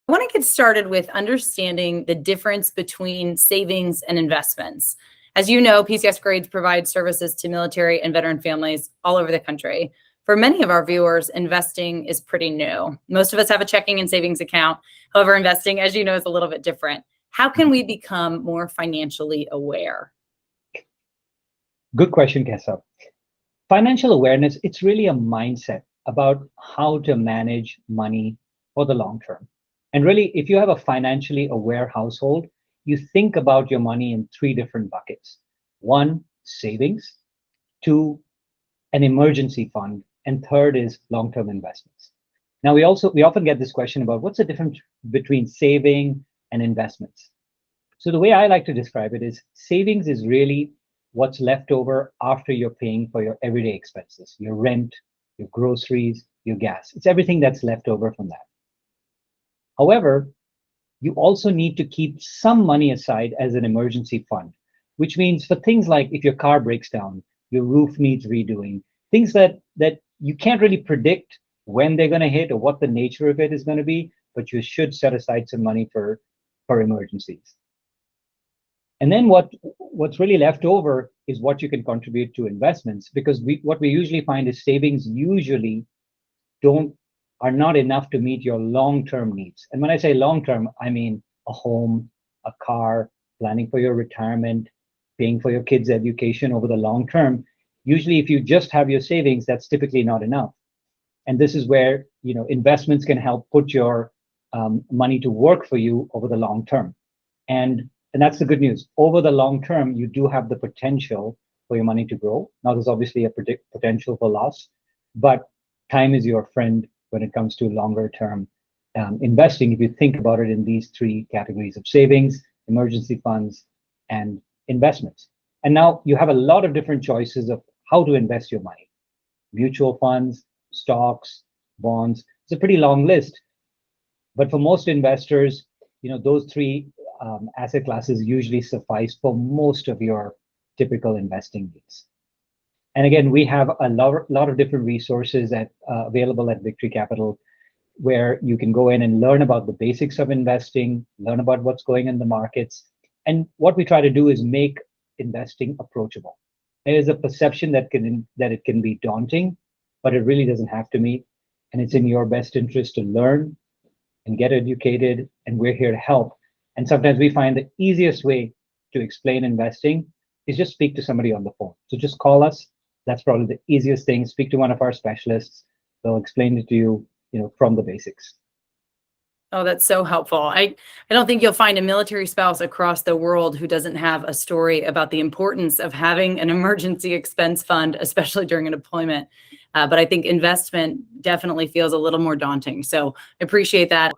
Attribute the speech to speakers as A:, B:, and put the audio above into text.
A: I want to get started with understanding the difference between savings and investments. As you know, PCSgrades provides services to military and veteran families all over the country. For many of our viewers, investing is pretty new. Most of us have a checking and savings account. However, investing, as you know, is a little bit different. How can we become more financially aware?
B: Good question, Kessa. Financial awareness, it's really a mindset about how to manage money for the long term. And really, if you have a financially aware household, you think about your money in three different buckets. One, savings. Two, an emergency fund. And third is long-term investments. Now, we often get this question about what's the difference between saving and investments. So the way I like to describe it is savings is really what's left over after you're paying for your everyday expenses, your rent, your groceries, your gas. It's everything that's left over from that. However, you also need to keep some money aside as an emergency fund, which means for things like if your car breaks down, your roof needs redoing, things that you can't really predict when they're going to hit or what the nature of it is going to be, but you should set aside some money for emergencies. And then what's really left over is what you can contribute to investments, because what we usually find is savings usually are not enough to meet your long-term needs. And when I say long-term, I mean a home, a car, planning for your retirement, paying for your kids' education over the long term. Usually, if you just have your savings, that's typically not enough. And this is where investments can help put your money to work for you over the long term. And that's the good news. Over the long term, you do have the potential for your money to grow. Now, there's obviously a potential for loss, but time is your friend when it comes to longer term investing, if you think about it in these three categories of savings, emergency funds, and investments. And now you have a lot of different choices of how to invest your money. Mutual funds, stocks, bonds. It's a pretty long list. But for most investors, those three asset classes usually suffice for most of your typical investing needs. And again, we have a lot of different resources available at Victory Capital, where you can go in and learn about the basics of investing, learn about what's going in the markets. And what we try to do is make investing approachable. There is a perception that it can be daunting, but it really doesn't have to be. And it's in your best interest to learn and get educated, and we're here to help. And sometimes we find the easiest way to explain investing is just speak to somebody on the phone. So just call us. That's probably the easiest thing. Speak to one of our specialists. They'll explain it to you, from the basics.
A: Oh, that's so helpful. I don't think you'll find a military spouse across the world who doesn't have a story about the importance of having an emergency expense fund, especially during a deployment. But I think investment definitely feels a little more daunting. So I appreciate that.